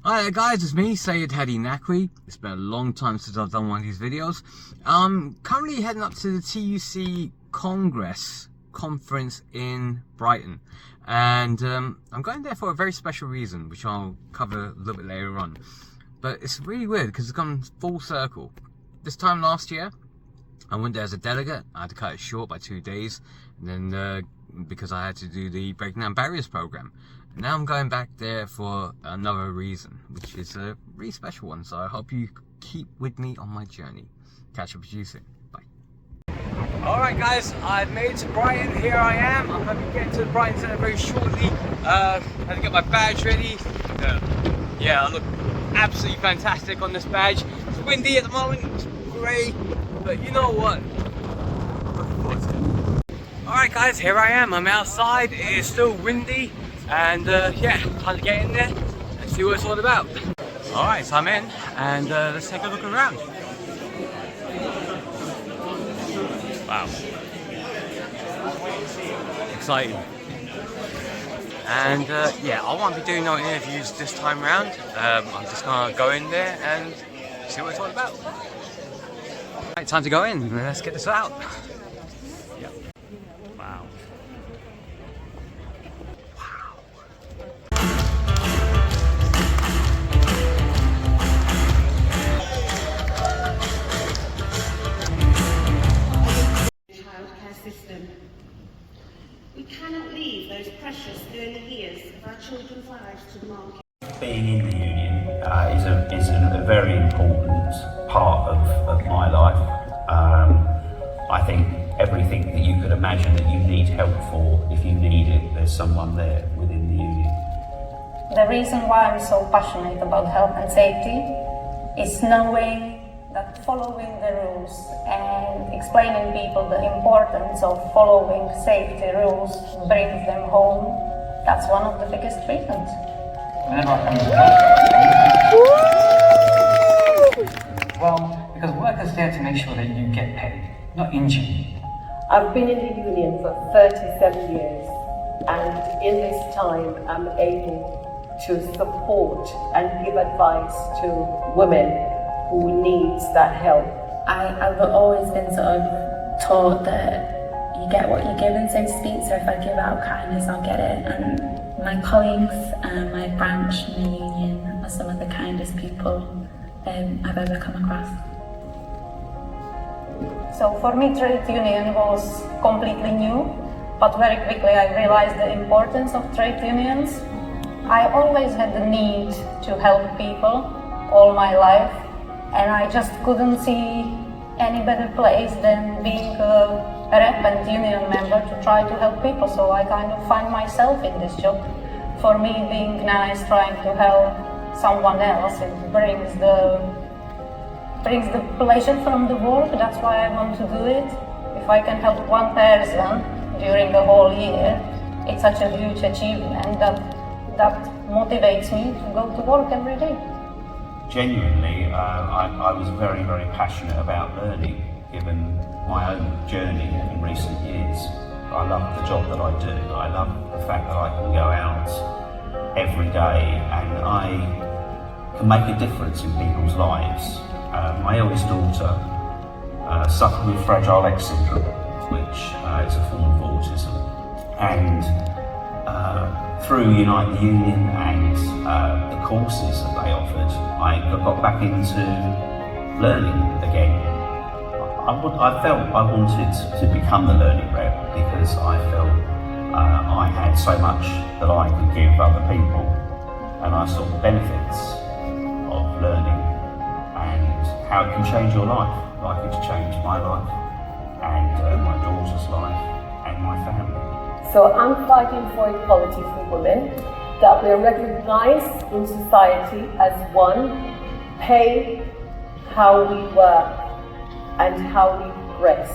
Hi there guys, it's me, Sayed Hadi Nakwi. It's been a long time since I've done one of these videos. I'm currently heading up to the TUC Conference in Brighton. And I'm going there for a very special reason, which I'll cover a little bit later on. But it's really weird because it's come full circle. This time last year, I went there as a delegate. I had to cut it short by 2 days. And then because I had to do the Breaking Down Barriers program. Now I'm going back there for another reason, which is a really special one. So I hope you keep with me on my journey. Catch up with you soon. Bye. Alright guys, I've made it to Brighton. Here I am. I'm going to be getting to the Brighton Centre very shortly. I had to get my badge ready. Yeah, I look absolutely fantastic on this badge. It's windy at the moment, it's grey, but you know what? I'm looking forward to it. Alright guys, here I am. I'm outside. It is still windy. And yeah, time to get in there and see what it's all about. Alright, so I'm in and let's take a look around. Wow. Exciting. And yeah, I won't be doing no interviews this time around. I'm just gonna go in there and see what it's all about. Alright, time to go in. Let's get this out. Yep. Wow. System. We cannot leave those precious early years of our children's lives to the market. Being in the union is a very important part of my life. I think everything that you could imagine that you need help for, if you need it, there's someone there within the union. The reason why I'm so passionate about health and safety is knowing that following the rules and explaining people the importance of following safety rules brings them home. That's one of the biggest reasons. Whenever I come to work, well, because work is there to make sure that you get paid, not injure you. I've been in the union for 37 years, and in this time I'm able to support and give advice to women who needs that help. I've always been sort of taught that you get what you're given, so to speak. So if I give out kindness, I'll get it. And my colleagues and my branch in the union are some of the kindest people I've ever come across. So for me, trade union was completely new, but very quickly I realized the importance of trade unions. I always had the need to help people all my life. And I just couldn't see any better place than being a rep and union member to try to help people. So I kind of find myself in this job. For me, being nice, trying to help someone else, it brings the pleasure from the work. That's why I want to do it. If I can help one person during the whole year, it's such a huge achievement that motivates me to go to work every day. Genuinely, I was very, very passionate about learning, given my own journey in recent years. I love the job that I do. I love the fact that I can go out every day and I can make a difference in people's lives. My eldest daughter suffered with Fragile X syndrome, which is a form of autism. And through Unite the Union and the courses that they offered, I got back into learning again. I felt I wanted to become the learning rep because I felt I had so much that I could give other people, and I saw the benefits of learning and how it can change your life, like it's changed my life and my daughter's life and my family. So I'm fighting for equality for women, that we're recognized in society as one, pay how we work and how we progress.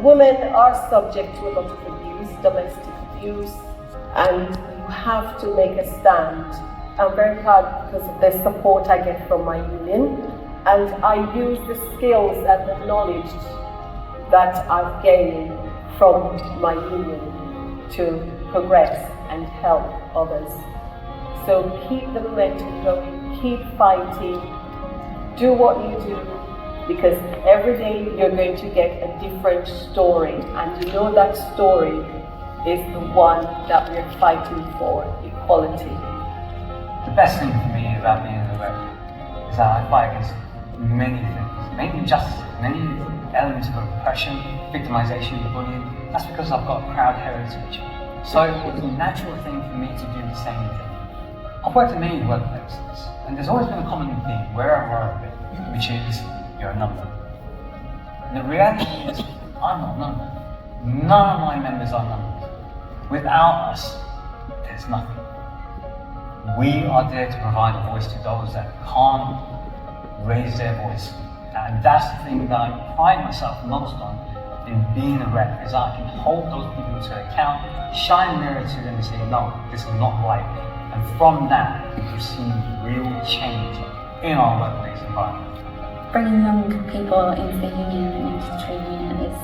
Women are subject to a lot of abuse, domestic abuse, and you have to make a stand. I'm very proud because of the support I get from my union, and I use the skills and the knowledge that I've gained from my union to progress and help others. So keep the momentum going, keep fighting, do what you do, because every day you're going to get a different story, and you know that story is the one that we're fighting for, equality. The best thing for me about being in the rep is that I fight against many things, many injustices, many elements of oppression, victimization, bullying. That's because I've got a proud heritage. So it's a natural thing for me to do the same thing. I've worked in many workplaces, and there's always been a common theme wherever I've been, which is you're a number. And the reality is, I'm not a number. None of my members are numbers. Without us, there's nothing. We are there to provide a voice to those that can't raise their voice. And that's the thing that I pride myself most on in being a rep, is I can hold those people to account, shine a mirror to them and say, no, this is not right. And from that, we've seen real change in our workplace environment. Bringing young people into the union and into the trade union is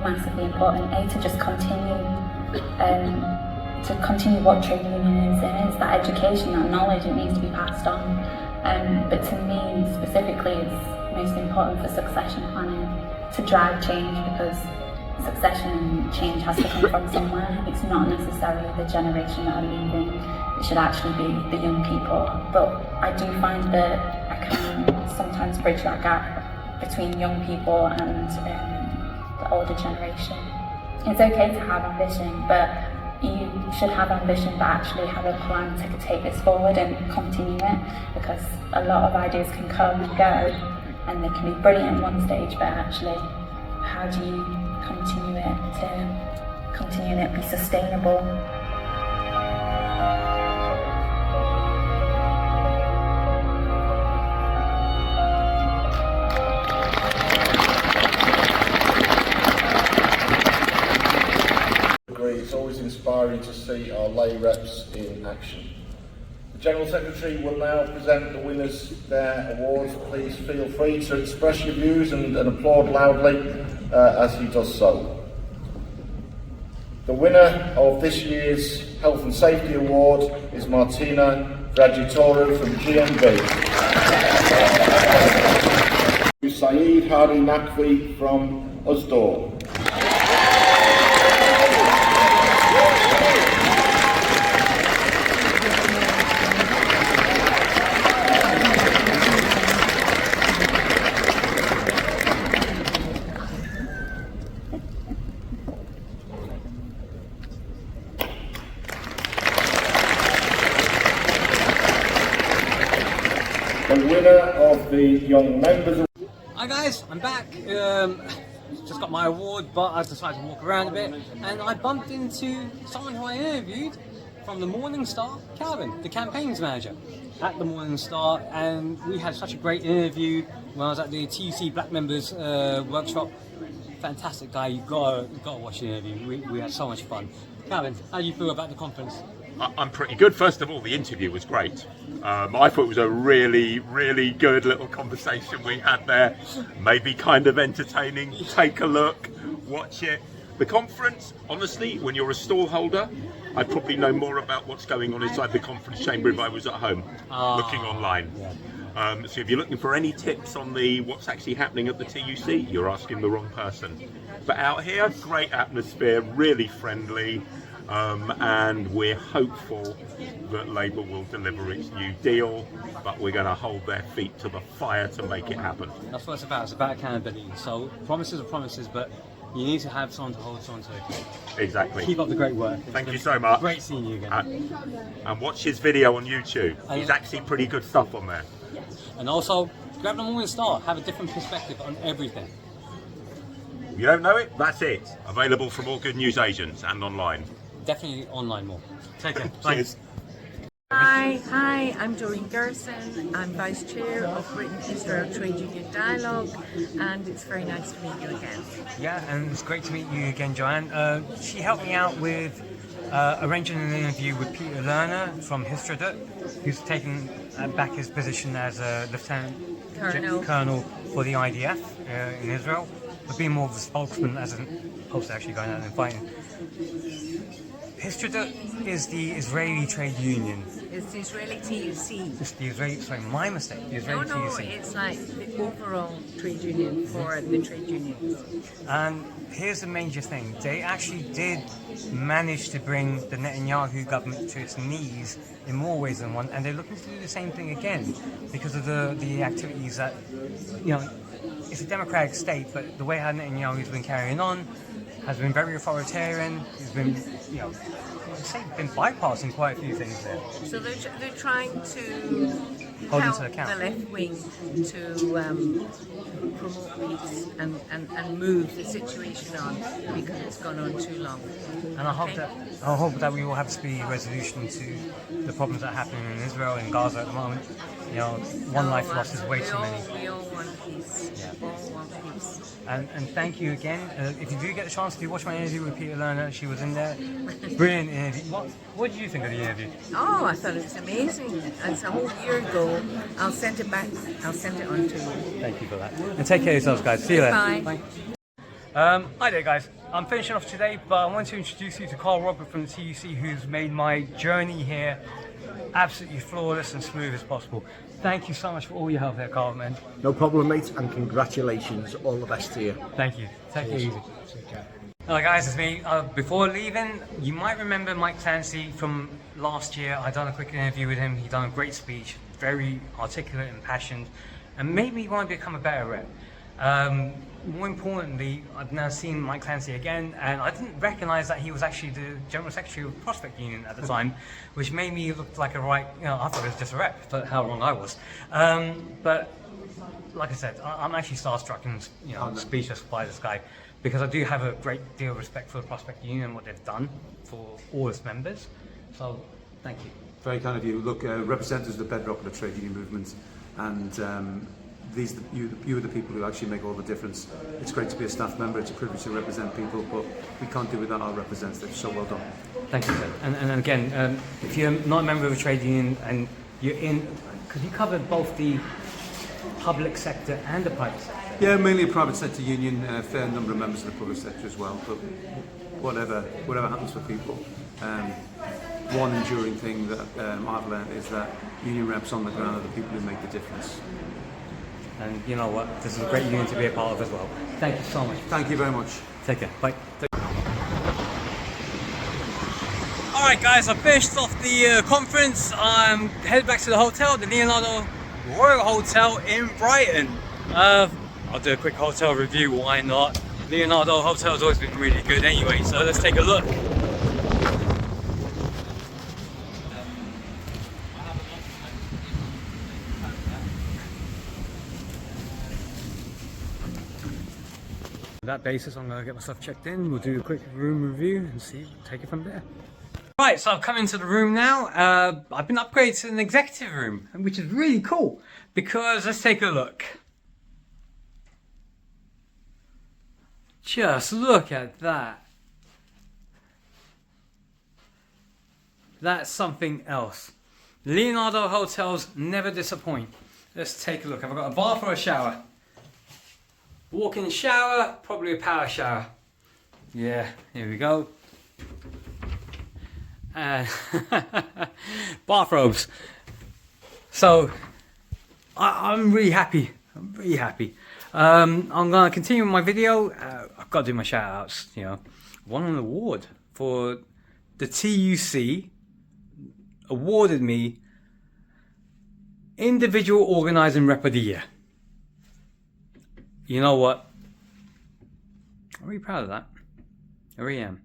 massively important. To just continue what trade union is, that education, that knowledge, it needs to be passed on. But to me specifically, it's most important for succession planning to drive change, because succession change has to come from somewhere. It's not necessarily the generation that are leaving, it should actually be the young people. But I do find that I can sometimes bridge that gap between young people and the older generation. It's okay to have ambition, but you should have ambition but actually have a plan to take this forward and continue it, because a lot of ideas can come and go and they can be brilliant at one stage, but actually how do you continue it to be sustainable? It's always inspiring to see our lay reps in action. The General Secretary will now present the winners their awards. Please feel free to express your views and applaud loudly as he does so. The winner of this year's Health and Safety Award is Martina Dragitoru from GMB. Saeed Hari Naqvi from Usdaw. The winner of the Young Members. Hi guys, I'm back. Just got my award, but I decided to walk around a bit, and I bumped into someone who I interviewed from the Morning Star, Calvin, the campaigns manager at the Morning Star, and we had such a great interview when I was at the TUC Black Members workshop. Fantastic guy, you gotta watch the interview. We had so much fun. Calvin, how do you feel about the conference? I'm pretty good. First of all, the interview was great. I thought it was a really, really good little conversation we had there. Maybe kind of entertaining. Take a look, watch it. The conference, honestly, when you're a stall holder, I probably know more about what's going on inside the conference chamber if I was at home looking online. So if you're looking for any tips on what's actually happening at the TUC, you're asking the wrong person. But out here, great atmosphere, really friendly. And we're hopeful that Labour will deliver its new deal, but we're going to hold their feet to the fire to make it happen. That's what it's about. It's about accountability. So promises are promises, but you need to have someone to hold on to. Exactly. Keep up the great work. Thank you so much. Great seeing you again. And watch his video on YouTube. He's actually pretty good stuff on there. And also, grab the Morning Star. Have a different perspective on everything. If you don't know it, that's it. Available from all good news agents and online. Definitely online more. Take care. Cheers. Hi, I'm Doreen Gerson. I'm Vice Chair of Britain-Israel Trade Union Dialogue, and it's very nice to meet you again. Yeah, and it's great to meet you again, Joanne. She helped me out with arranging an interview with Peter Lerner from Histradut, who's taken back his position as a Lieutenant Colonel for the IDF in Israel, but being more of a spokesman as opposed to actually going out and fighting. Histradut is the Israeli trade union It's the Israeli TUC. It's the Israeli, sorry, my mistake, the Israeli No, TUC. it's like the overall trade union for the trade unions. And here's the major thing. They actually did manage to bring the Netanyahu government to its knees in more ways than one, and they're looking to do the same thing again because of the activities that, you know, it's a democratic state, but the way how Netanyahu's been carrying on has been very authoritarian. He's been, you know, I'd say been bypassing quite a few things there. So they're trying to Hold help into account. the left wing to promote peace and move the situation on because it's gone on too long. And I hope that we will have speedy resolution to the problems that are happening in Israel and Gaza at the moment. You know, one life lost is way too many. We all want peace. Yeah. All want peace. And thank you again. If you do get the chance to watch my interview with Peter Lerner, she was in there. Brilliant interview. What did you think of the interview? Oh, I thought it was amazing. It's a whole year ago. I'll send it back. I'll send it on to you. Thank you for that. And take care of yourselves, guys. See you later. Bye. Hi there, guys. I'm finishing off today, but I want to introduce you to Carl Robert from the TUC, who's made my journey here absolutely flawless and smooth as possible. Thank you so much for all your help there, Carl, man. No problem, mate, and congratulations. All the best to you. Thank you. Take it easy. Take care. Hello guys, it's me. Before leaving, you might remember Mike Clancy from last year. I done a quick interview with him. He done a great speech, very articulate and passionate, and made me want to become a better rep. More importantly, I've now seen Mike Clancy again, and I didn't recognise that he was actually the General Secretary of Prospect Union at the time, which made me look like a right, you know, I thought it was just a rep, but how wrong I was. But like I said, I'm actually starstruck and, you know, speechless by this guy, because I do have a great deal of respect for the Prospect Union and what they've done for all its members. So, thank you. Very kind of you. Look, representatives of the bedrock of the trade union movement, and you are the people who actually make all the difference. It's great to be a staff member. It's a privilege to represent people, but we can't do without our representatives. So well done. Thank you, sir. And again, if you're not a member of a trade union and you're in, because you cover both the public sector and the private sector. Yeah, mainly a private sector union. A fair number of members of the public sector as well. But whatever happens for people. One enduring thing that I've learned is that union reps on the ground are the people who make the difference. And you know what? This is a great union to be a part of as well. Thank you so much. Thank you very much. Take care. Bye. Alright guys, I finished off the conference. I'm headed back to the hotel, the Leonardo Hotel in Brighton. I'll do a quick hotel review, why not? Leonardo Hotel has always been really good anyway, so let's take a look. On that basis, I'm going to get myself checked in. We'll do a quick room review and see, take it from there. Right, so I've come into the room now. I've been upgraded to an executive room, which is really cool because let's take a look. Just look at that. That's something else. Leonardo hotels never disappoint. Let's take a look. Have I got a bath or a shower? Walk-in shower, probably a power shower. Yeah, here we go. Bathrobes. So, I'm really happy. I'm really happy. I'm going to continue with my video. I've got to do my shout outs, you know. Won an award for the TUC, awarded me Individual Organising Rep of the Year. You know what? I'm really proud of that. I really am.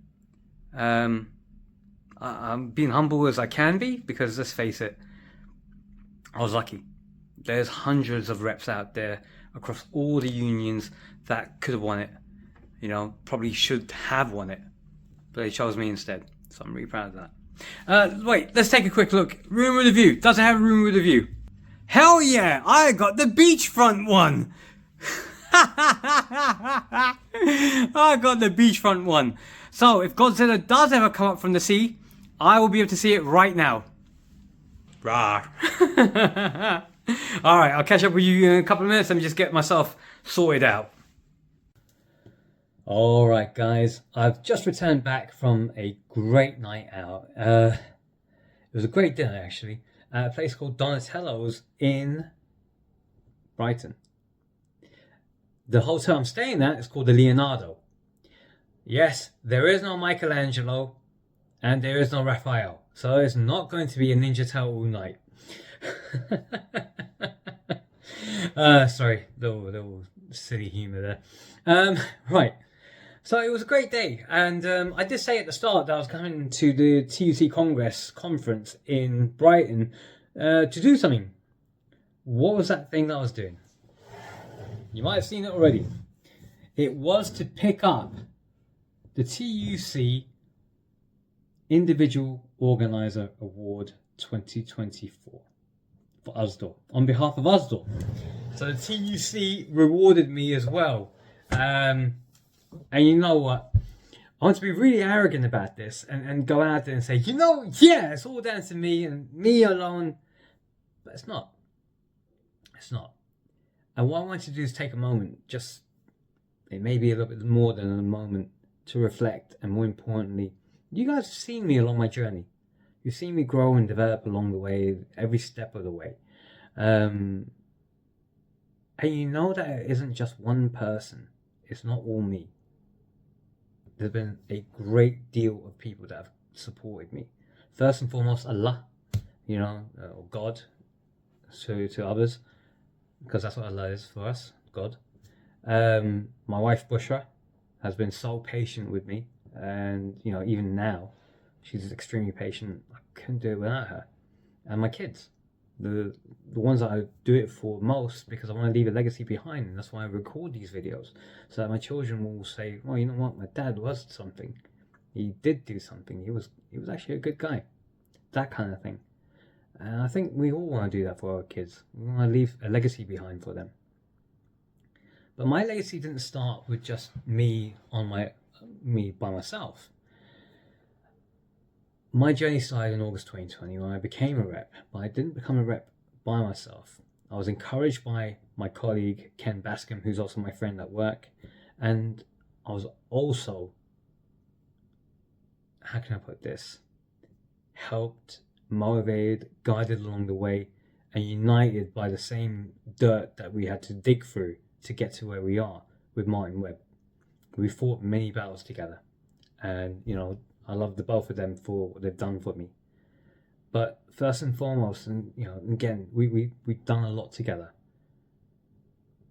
I'm being humble as I can be because let's face it, I was lucky. There's hundreds of reps out there across all the unions that could have won it. You know, probably should have won it, but they chose me instead. So I'm really proud of that. Wait, let's take a quick look. Room with a view. Does it have a room with a view? Hell yeah! I got the beachfront one. I got the beachfront one. So if Godzilla does ever come up from the sea, I will be able to see it right now. Rah. Alright, I'll catch up with you in a couple of minutes. Let me just get myself sorted out. Alright guys, I've just returned back from a great night out. It was a great dinner, actually, at a place called Donatello's in Brighton. The hotel I'm staying at is called the Leonardo. Yes, there is no Michelangelo and there is no Raphael, so it's not going to be a Ninja Turtle night. Sorry, little silly humour there. Right, so it was a great day, and I did say at the start that I was coming to the TUC Conference in Brighton to do something. What was that thing that I was doing? You might have seen it already. It was to pick up the TUC Individual Organiser Award 2024 for USDOR, on behalf of USDOR. So the TUC rewarded me as well. And you know what? I want to be really arrogant about this and go out there and say, yeah, it's all down to me and me alone. But it's not. It's not. And what I want to do is take a moment, just, it may be a little bit more than a moment, to reflect, and more importantly, you guys have seen me along my journey. You've seen me grow and develop along the way, every step of the way. And you know that it isn't just one person. It's not all me. There's been a great deal of people that have supported me. First and foremost, Allah, or God, to others, because that's what Allah is for us, God. My wife Bushra has been so patient with me, and even now she's extremely patient. I couldn't do it without her. And my kids, the ones that I do it for most, because I want to leave a legacy behind, and that's why I record these videos, so that my children will say, well, you know what, my dad was something, he did do something, he was actually a good guy, that kind of thing. And I think we all want to do that for our kids. We want to leave a legacy behind for them. But my legacy didn't start with just me by myself. My journey started in August 2020 when I became a rep, but I didn't become a rep by myself. I was encouraged by my colleague Ken Bascom, who's also my friend at work, and I was also, how can I put this, helped, motivated, guided along the way, and united by the same dirt that we had to dig through to get to where we are with Martin Webb. We fought many battles together, and I love the both of them for what they've done for me. But first and foremost, and again, we've done a lot together.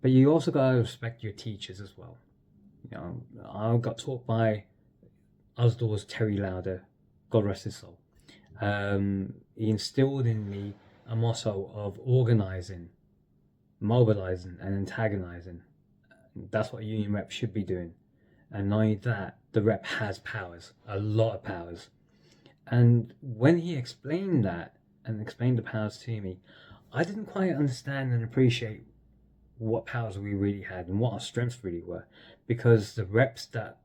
But you also got to respect your teachers as well. I got taught by USDOR's Terry Lauder, God rest his soul. He instilled in me a motto of organising, mobilising and antagonising. That's what a union rep should be doing. And not only that, the rep has powers, a lot of powers. And when he explained that and explained the powers to me, I didn't quite understand and appreciate what powers we really had and what our strengths really were, because the reps that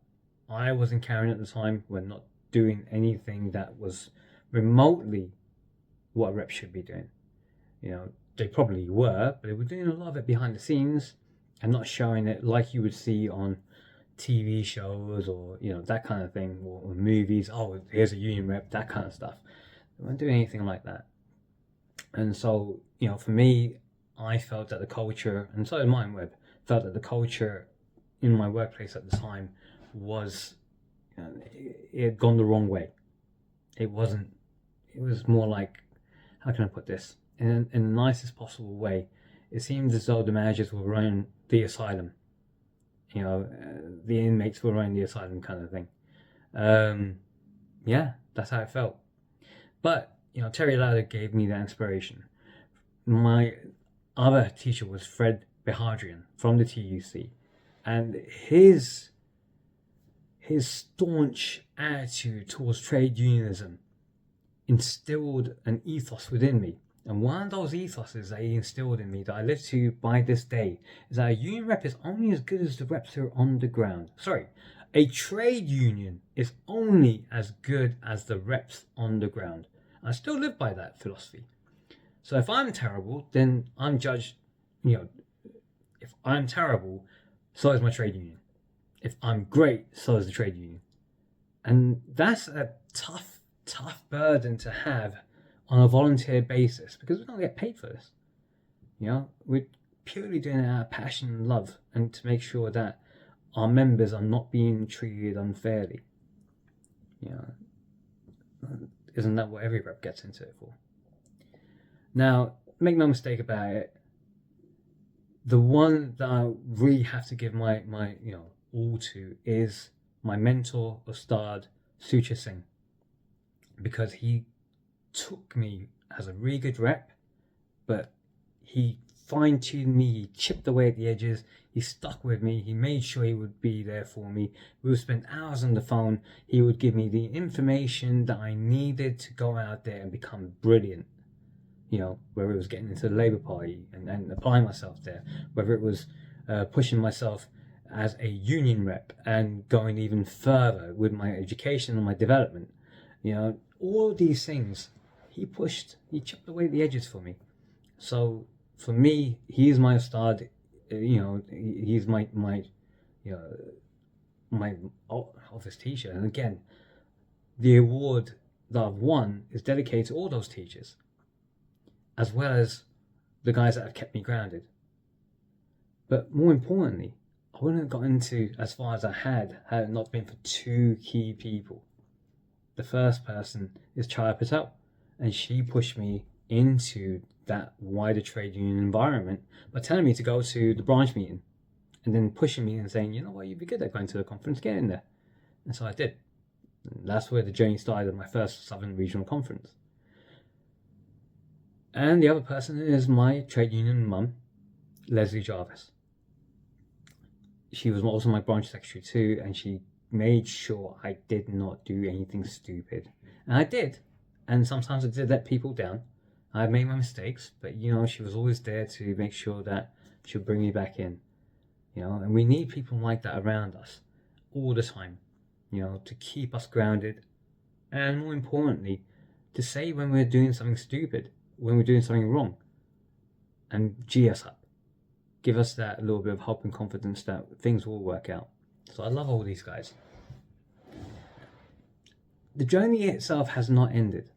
I was encountering at the time were not doing anything that was remotely what a rep should be doing. They probably were, but they were doing a lot of it behind the scenes and not showing it like you would see on TV shows or that kind of thing, or movies. Oh, here's a union rep, that kind of stuff. They weren't doing anything like that. And so for me, I felt that the culture, and so did Martin Webb, felt that the culture in my workplace at the time was it had gone the wrong way. It wasn't. It was more like, how can I put this in the nicest possible way? It seemed as though the managers were running the asylum. The inmates were running the asylum, kind of thing. Yeah, that's how it felt. But Terry Lauder gave me that inspiration. My other teacher was Fred Behardrian from the TUC, and his staunch attitude towards trade unionism instilled an ethos within me. And one of those ethoses that he instilled in me that I live to by this day is that a union rep is only as good as the reps who are on the ground. Sorry, a trade union is only as good as the reps on the ground. I still live by that philosophy. So if I'm terrible, then I'm judged, if I'm terrible, so is my trade union. If I'm great, so is the trade union. And that's a tough burden to have on a volunteer basis because we don't get paid for this. You know, we're purely doing it out of passion and love, and to make sure that our members are not being treated unfairly. You know, isn't that what every rep gets into it for? Now, make no mistake about it, the one that I really have to give my all to is my mentor, Ustad Sucha Singh, because he took me as a really good rep, but he fine-tuned me, he chipped away at the edges, he stuck with me, he made sure he would be there for me. We would spend hours on the phone, he would give me the information that I needed to go out there and become brilliant. You know, whether it was getting into the Labour Party and applying myself there, whether it was pushing myself as a union rep and going even further with my education and my development. You know, all these things he chipped away the edges for me. So for me, he is my Ustad. You know, he's my office teacher. And again, the award that I've won is dedicated to all those teachers, as well as the guys that have kept me grounded. But more importantly, I wouldn't have gotten to as far as I had it not been for two key people. The first person is Chaya Patel, and she pushed me into that wider trade union environment by telling me to go to the branch meeting, and then pushing me and saying, you know what, you'd be good at going to the conference, get in there. And so I did. And that's where the journey started of my first Southern Regional Conference. And the other person is my trade union mum, Leslie Jarvis. She was also my branch secretary too, and she made sure I did not do anything stupid. And I did. And sometimes I did let people down. I made my mistakes, but you know, she was always there to make sure that she'll bring me back in. You know, and we need people like that around us all the time, you know, to keep us grounded, and more importantly, to say when we're doing something stupid, when we're doing something wrong, and G us up. Give us that little bit of hope and confidence that things will work out. So I love all these guys. The journey itself has not ended.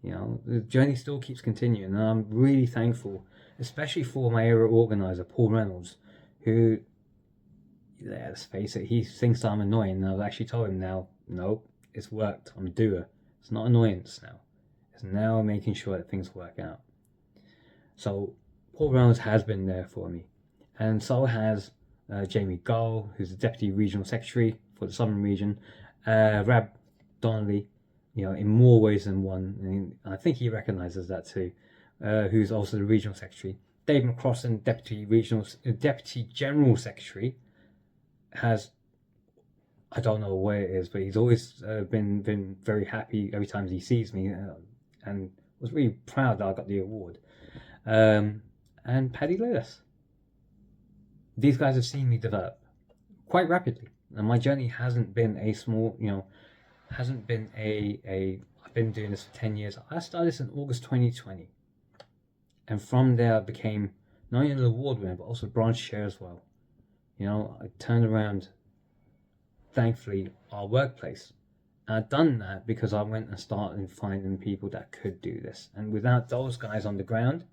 You know, the journey still keeps continuing, and I'm really thankful, especially for my area organizer, Paul Reynolds, who, yeah, let's face it, he thinks I'm annoying, and I've actually told him now, no, it's worked, I'm a doer. It's not annoyance now. It's now making sure that things work out. So Paul Reynolds has been there for me, and so has Jamie Gull, who's the Deputy Regional Secretary for the Southern Region, Rab Donnelly, you know, in more ways than one, and I think he recognises that too, who's also the Regional Secretary. Dave McCrossan, Deputy General Secretary, has, I don't know where it is, but he's always been very happy every time he sees me, and was really proud that I got the award. And Paddy Lewis. These guys have seen me develop quite rapidly, and my journey hasn't been a small, you know, hasn't been I've been doing this for 10 years. I started this in August 2020, and from there I became not only an award winner but also branch chair as well. You know, I turned around, thankfully, our workplace. And I've done that because I went and started finding people that could do this, and without those guys on the ground,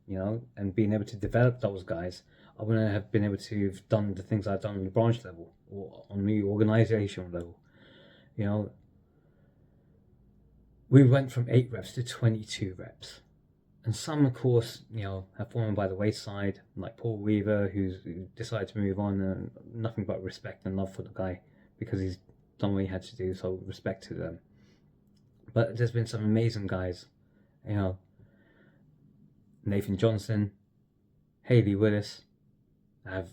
you know, and being able to develop those guys, I wouldn't have been able to have done the things I've done on the branch level or on the organizational level. You know, we went from 8 reps to 22 reps. And some, of course, you know, have fallen by the wayside, like Paul Weaver, who decided to move on, and nothing but respect and love for the guy because he's done what he had to do, so respect to them. But there's been some amazing guys, you know, Nathan Johnson, Hayley Willis, have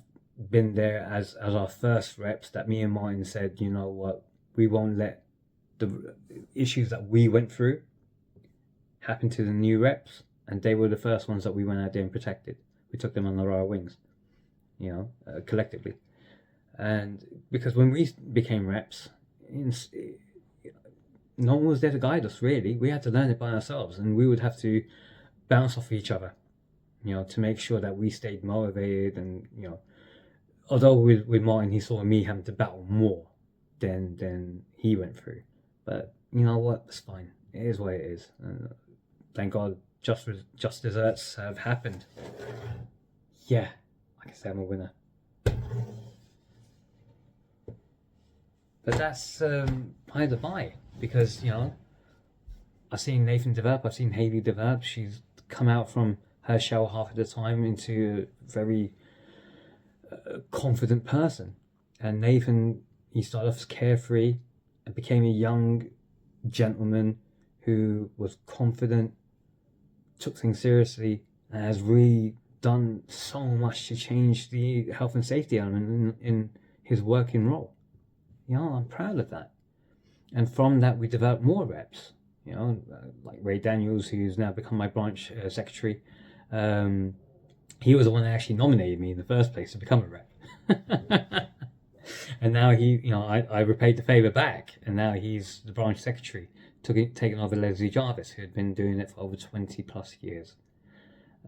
been there as our first reps that me and Martin said, you know what, we won't let the issues that we went through happen to the new reps, and they were the first ones that we went out there and protected. We took them under our wings, you know, collectively. And because when we became reps, no one was there to guide us, really. We had to learn it by ourselves, and we would have to bounce off each other, you know, to make sure that we stayed motivated. And, you know, although with Martin, he saw me having to battle more than he went through. But you know what? It's fine. It is what it is. thank God, just desserts have happened. Yeah, I can say I'm a winner. But that's by the by, because I've seen Nathan develop, I've seen Hayley develop. She's come out from her shell half of the time into a very confident person. And Nathan, he started off as carefree and became a young gentleman who was confident, took things seriously, and has really done so much to change the health and safety element in his working role. I'm proud of that. And from that, we developed more reps. Like Ray Daniels, who's now become my branch secretary. He was the one that actually nominated me in the first place to become a rep. And now I repaid the favour back, and now he's the branch secretary, taking over Leslie Jarvis, who had been doing it for over 20 plus years.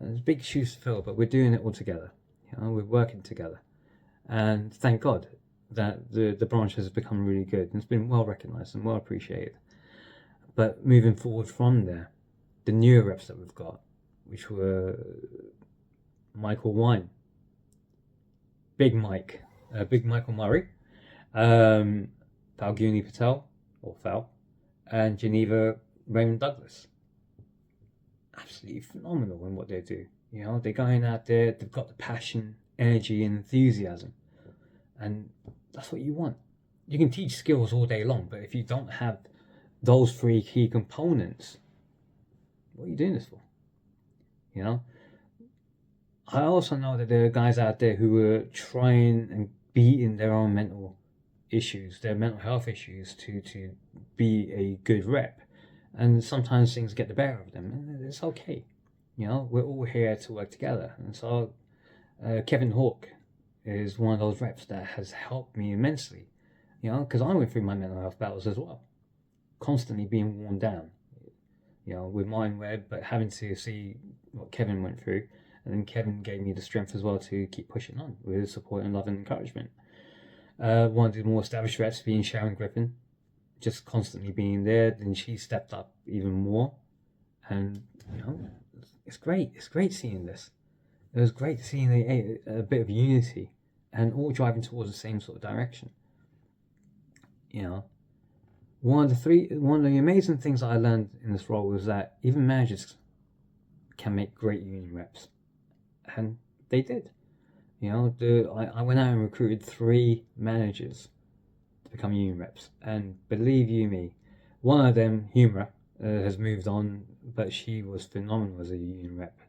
There's big shoes to fill, but we're doing it all together. We're working together, and thank God that the branch has become really good, and it's been well recognised and well appreciated. But moving forward from there, the newer reps that we've got, which were Michael Wine, Big Michael Murray, Falguni Patel, or Fal, and Geneva Raymond Douglas. Absolutely phenomenal in what they do. They're going out there, they've got the passion, energy, and enthusiasm. And that's what you want. You can teach skills all day long, but if you don't have those three key components, what are you doing this for? I also know that there are guys out there who are trying and beating their own mental issues, their mental health issues, to be a good rep. And sometimes things get the better of them, and it's okay. We're all here to work together. And so Kevin Hawke is one of those reps that has helped me immensely, because I went through my mental health battles as well, constantly being worn down, with Mindweb, but having to see what Kevin went through. And then Kevin gave me the strength as well to keep pushing on with his support and love and encouragement. One of the more established reps being Sharon Griffin, just constantly being there. Then she stepped up even more. And, it's great. It's great seeing this. It was great seeing a bit of unity and all driving towards the same sort of direction. One of the amazing things that I learned in this role was that even managers can make great union reps. And they did. I went out and recruited 3 managers to become union reps. And believe you me, one of them, Humra, has moved on, but she was phenomenal as a union rep.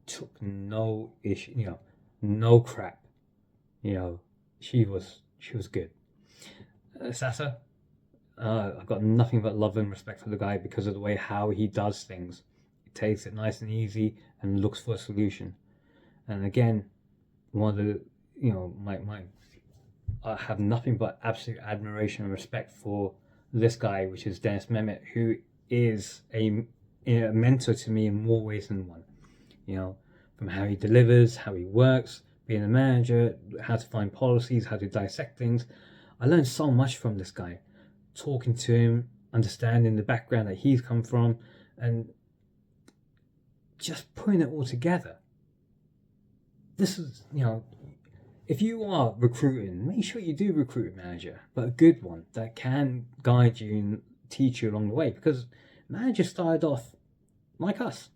Took no issue, no crap. She was good. Sasa, I've got nothing but love and respect for the guy because of the way how he does things. He takes it nice and easy and looks for a solution. And again, one of the, I have nothing but absolute admiration and respect for this guy, which is Dennis Mehmet, who is a mentor to me in more ways than one. From how he delivers, how he works, being a manager, how to find policies, how to dissect things. I learned so much from this guy, talking to him, understanding the background that he's come from, and just putting it all together. This is, if you are recruiting, make sure you do recruit a manager, but a good one that can guide you and teach you along the way, because managers started off like us.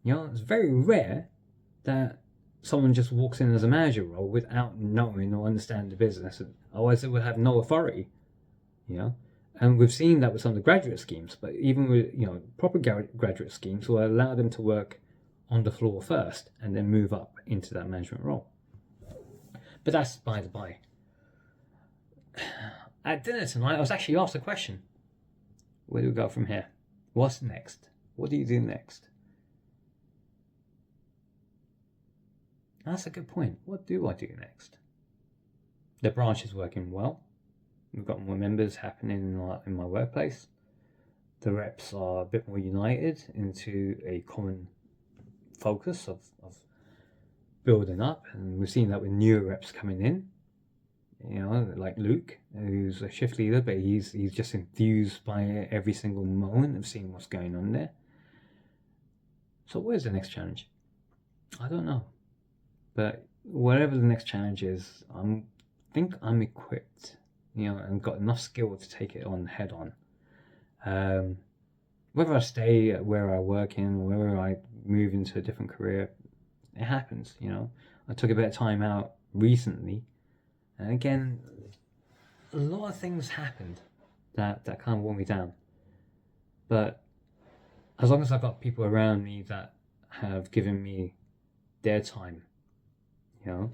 It's very rare that someone just walks in as a manager role without knowing or understanding the business. Otherwise, they would have no authority. And we've seen that with some of the graduate schemes, but even with proper graduate schemes will allow them to work on the floor first and then move up into that management role. But that's by the by. At dinner tonight, I was actually asked a question: where do we go from here? What's next? What do you do next? That's a good point. What do I do next? The branch is working well. We've got more members happening in my workplace. The reps are a bit more united into a common focus of building up, and we've seen that with newer reps coming in. you know, like Luke, who's a shift leader, but he's just enthused by every single moment of seeing what's going on there. So where's the next challenge? I don't know. But whatever the next challenge is, I think I'm equipped, you know, and got enough skill to take it on head on. Whether I stay where I work in, or whether I move into a different career, it happens, you know. I took a bit of time out recently, and again, a lot of things happened that kind of wore me down. But as long as I've got people around me that have given me their time, you know,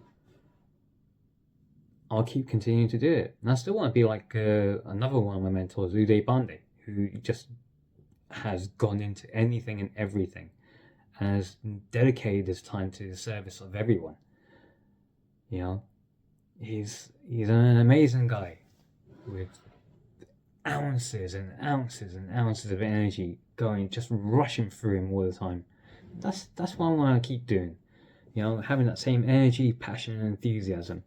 I'll keep continuing to do it. And I still want to be like another one of my mentors, Uday Pandey, who just has gone into anything and everything and has dedicated his time to the service of everyone. You know, he's an amazing guy with ounces and ounces and ounces of energy going, just rushing through him all the time. That's what I want to keep doing. You know, having that same energy, passion, and enthusiasm.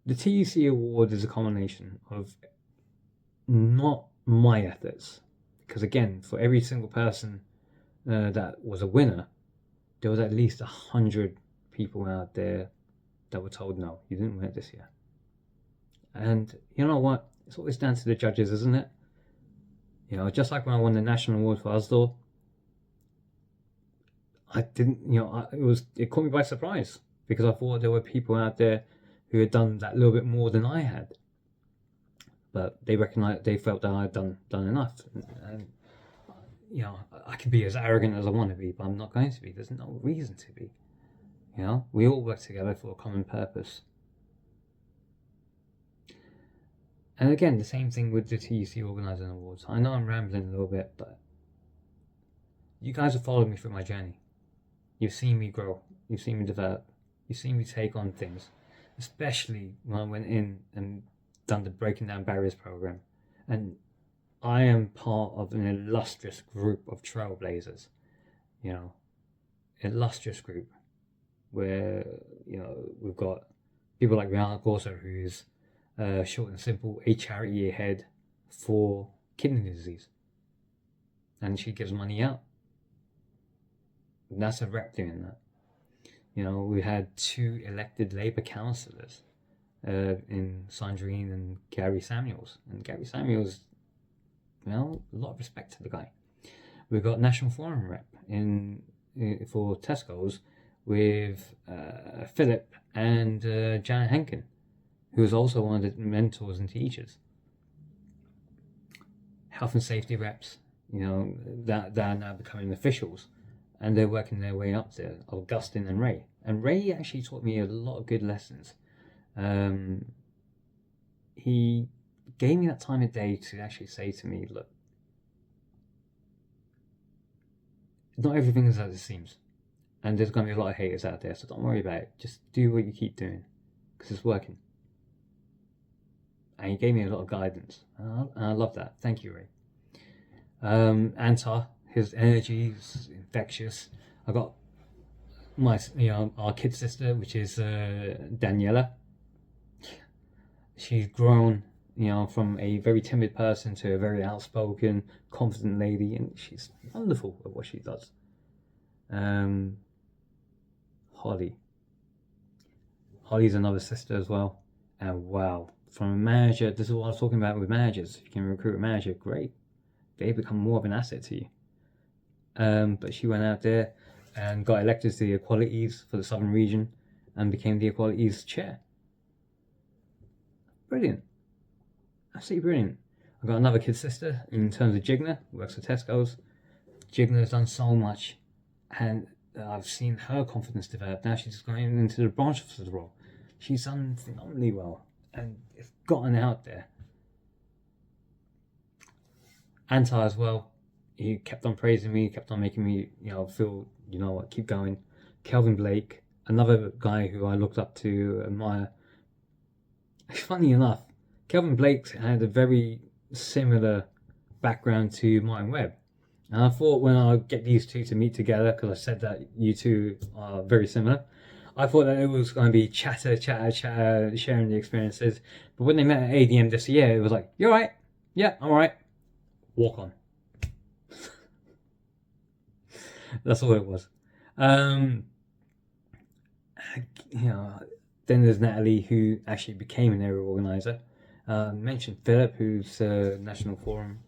The TUC award is a combination of not my efforts, because again, for every single person that was a winner, there was at least 100 people out there that were told, no, you didn't win it this year. And you know what? It's always down to the judges, isn't it? You know, just like when I won the national award for Usdaw, I didn't, you know, it caught me by surprise, because I thought there were people out there who had done that little bit more than I had. But they recognized, they felt that I had done enough. And you know, I can be as arrogant as I want to be, but I'm not going to be. There's no reason to be. You know, we all work together for a common purpose. And again, the same thing with the TUC Organising Awards. I know I'm rambling a little bit, but you guys have followed me through my journey. You've seen me grow. You've seen me develop. You've seen me take on things. Especially when I went in and done the Breaking Down Barriers program. And I am part of an illustrious group of trailblazers. You know, illustrious group where, you know, we've got people like Leonardo Hotel, who's short and simple, a charity head for kidney disease. And she gives money out. And that's a rep doing that. You know, we had 2 elected Labour councillors in Sandrine and Gary Samuels. And Gary Samuels, well, a lot of respect to the guy. We've got National Forum rep for Tesco's with Philip and Janet Henkin, who is also one of the mentors and teachers. Health and safety reps, you know, that are now becoming officials, and they're working their way up there, Augustine and Ray. And Ray actually taught me a lot of good lessons. He gave me that time of day to actually say to me, look, not everything is as it seems. And there's going to be a lot of haters out there, so don't worry about it. Just do what you keep doing, because it's working. And he gave me a lot of guidance. And I love that. Thank you, Ray. Antar, his energy is infectious. I got my, you know, our kid sister, which is Daniela. She's grown, you know, from a very timid person to a very outspoken, confident lady, and she's wonderful at what she does. Holly's another sister as well, and wow, from a manager, this is what I was talking about with managers. If you can recruit a manager, great, they become more of an asset to you. But she went out there and got elected to the Equalities for the Southern Region and became the Equalities chair. Brilliant, absolutely brilliant. I've got another kid sister in terms of Jigna, works for Tesco's. Jigna has done so much, and I've seen her confidence develop. Now she's going into the branch officer's role. She's done phenomenally well, and it's gotten out there. Antar as well, he kept on praising me, kept on making me, you know, feel, you know what, keep going. Kelvin Blake, another guy who I looked up to, admire. Funny enough, Kelvin Blake had a very similar background to Martin Webb. And I thought when I get these two to meet together, because I said that you two are very similar, I thought that it was going to be chatter, sharing the experiences. But when they met at ADM this year, it was like, "You alright? Yeah, I'm alright. Walk on." That's all it was. Then there's Natalie, who actually became an area organizer. Mentioned Philip, who's National Forum.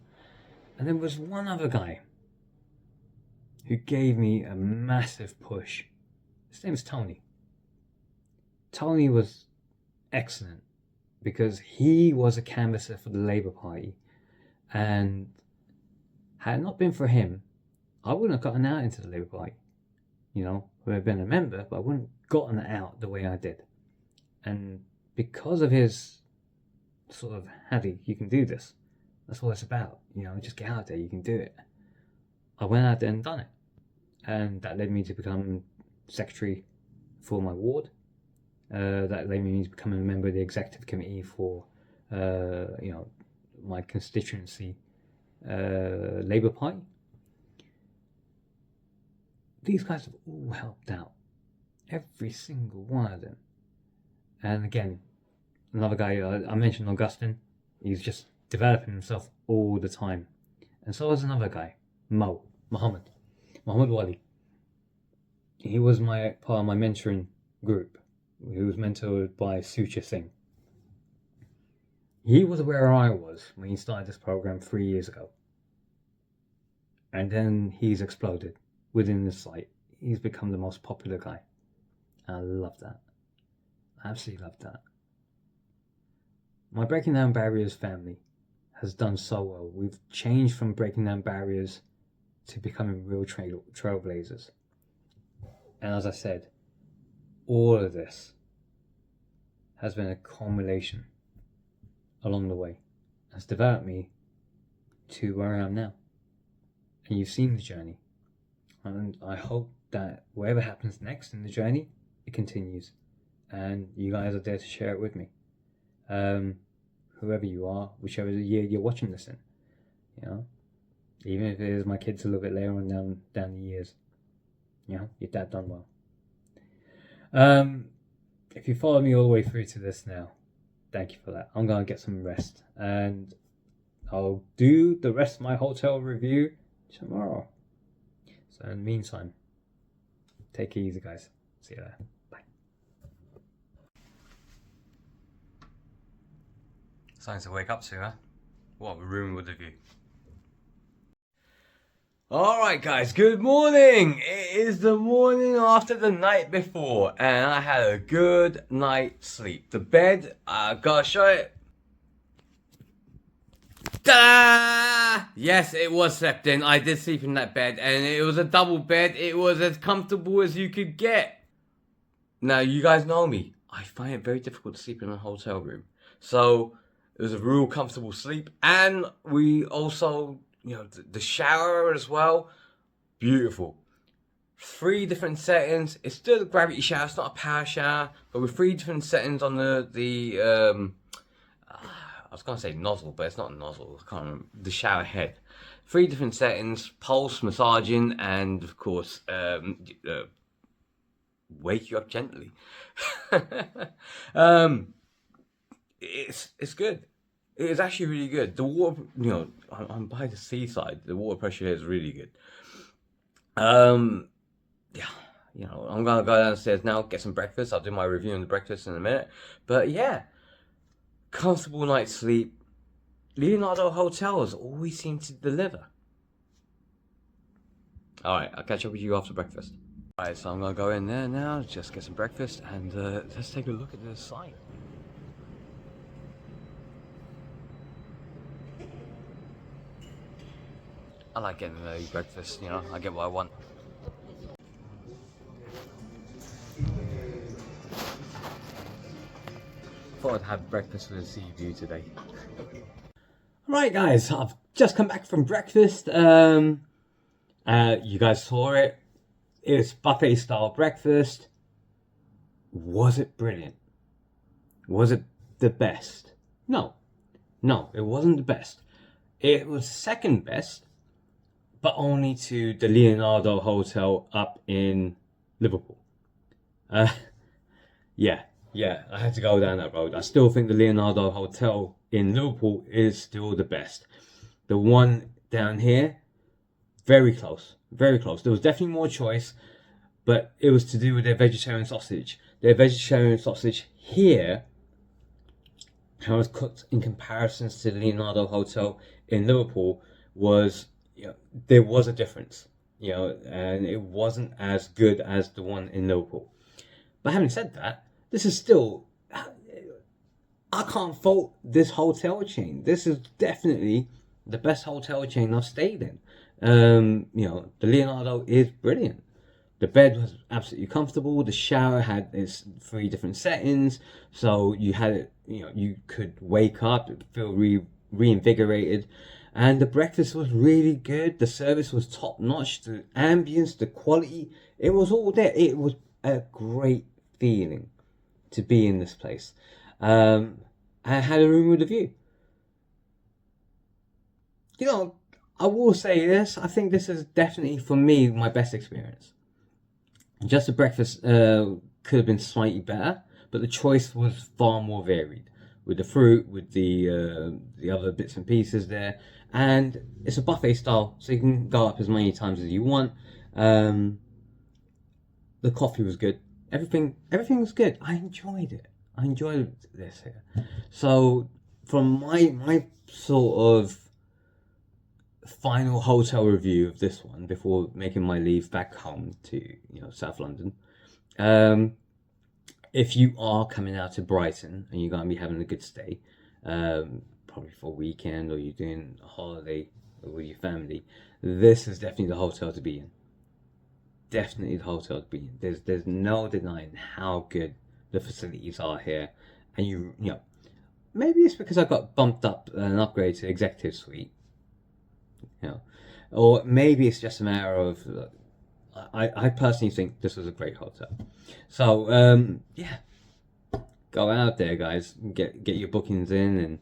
And there was one other guy who gave me a massive push. His name's Tony. Tony was excellent because he was a canvasser for the Labour Party, and had it not been for him, I wouldn't have gotten out into the Labour Party. I would have been a member, but I wouldn't have gotten out the way I did. And because of his sort of, Haddy, you can do this. That's what it's about. Just get out there, you can do it. I went out there and done it. And that led me to become secretary for my ward. That led me to become a member of the executive committee for, my constituency, Labour Party. These guys have all helped out. Every single one of them. And again, another guy, I mentioned Augustine. He's just developing himself all the time. And so is another guy, Muhammad Wali. He was part of my mentoring group. He was mentored by Sucha Singh. He was where I was when he started this program 3 years ago. And then he's exploded within the site. He's become the most popular guy. And I love that. I absolutely love that. My Breaking Down Barriers family has done so well. We've changed from breaking down barriers to becoming real trailblazers. And as I said, all of this has been a culmination along the way. Has developed me to where I am now. And you've seen the journey. And I hope that whatever happens next in the journey, it continues. And you guys are there to share it with me. Whoever you are, whichever year you're watching this in. Even if it is my kids a little bit later on down the years. Your dad done well. If you followed me all the way through to this now, thank you for that. I'm going to get some rest. And I'll do the rest of my hotel review tomorrow. So in the meantime, take it easy, guys. See you later. Bye. Something to wake up to, huh? What a room with a view. Alright guys, good morning! It is the morning after the night before, and I had a good night's sleep. The bed, I've got to show it. Ta-da! Yes, it was slept in. I did sleep in that bed, and it was a double bed. It was as comfortable as you could get. Now, you guys know me. I find it very difficult to sleep in a hotel room. So, it was a real comfortable sleep. And we also, the shower as well. Beautiful. 3 different settings. It's still a gravity shower. It's not a power shower. But with 3 different settings on I was going to say nozzle, but it's not a nozzle. I can't remember. The shower head. 3 different settings. Pulse, massaging, and of course, wake you up gently. It's good. It is actually really good. The water, I'm by the seaside. The water pressure here is really good. I'm gonna go downstairs now, get some breakfast. I'll do my review on the breakfast in a minute. But yeah, comfortable night's sleep. Leonardo Hotel has always seemed to deliver. Alright, I'll catch up with you after breakfast. Alright, so I'm gonna go in there now, just get some breakfast, and let's take a look at the site. I like getting an early breakfast, I get what I want. Thought I'd have breakfast with a sea view today. Right guys, I've just come back from breakfast. You guys saw it. It's buffet style breakfast. Was it brilliant? Was it the best? No, it wasn't the best. It was second best, but only to the Leonardo Hotel up in Liverpool. yeah, I had to go down that road. I still think the Leonardo Hotel in Liverpool is still the best. The one down here, very close, very close. There was definitely more choice, but it was to do with their vegetarian sausage. Their vegetarian sausage here, how it was cooked in comparisons to the Leonardo Hotel in Liverpool, was, there was a difference, and it wasn't as good as the one in Liverpool. But having said that, this is still, I can't fault this hotel chain. This is definitely the best hotel chain I've stayed in. The Leonardo is brilliant. The bed was absolutely comfortable. The shower had its 3 different settings, so you had it. You could wake up, feel reinvigorated, and the breakfast was really good. The service was top notch. The ambience, the quality, it was all there. It was a great feeling to be in this place. I had a room with a view. I will say this. I think this is definitely, for me, my best experience. Just the breakfast could have been slightly better, but the choice was far more varied, with the fruit, with the other bits and pieces there, and it's a buffet style, so you can go up as many times as you want. The coffee was good. Everything was good. I enjoyed it. I enjoyed this here. So from my sort of final hotel review of this one before making my leave back home to South London, if you are coming out to Brighton and you're going to be having a good stay, probably for a weekend, or you're doing a holiday with your family, this is definitely the hotel to be in. Definitely the hotel to be in. There's no denying how good the facilities are here, and maybe it's because I got bumped up and upgraded to executive suite. Or maybe it's just a matter of, I personally think this was a great hotel. So go out there, guys, get your bookings in, and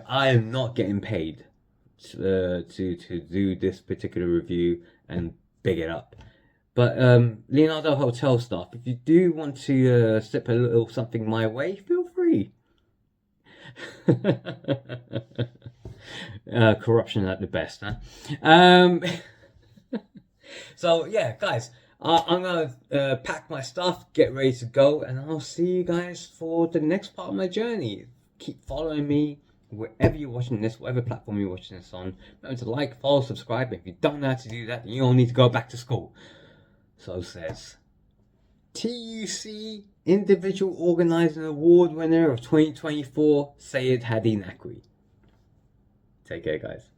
I am not getting paid to do this particular review and big it up. But Leonardo Hotel staff, if you do want to slip a little something my way, feel free. Corruption at the best, huh? So yeah, guys, I'm gonna pack my stuff, get ready to go, and I'll see you guys for the next part of my journey. Keep following me wherever you're watching this, whatever platform you're watching this on. Remember to like, follow, subscribe. If you don't know how to do that, then you all need to go back to school. So says TUC Individual Organising Award winner of 2024, Sayed Hadi Nakwi. Take care, guys.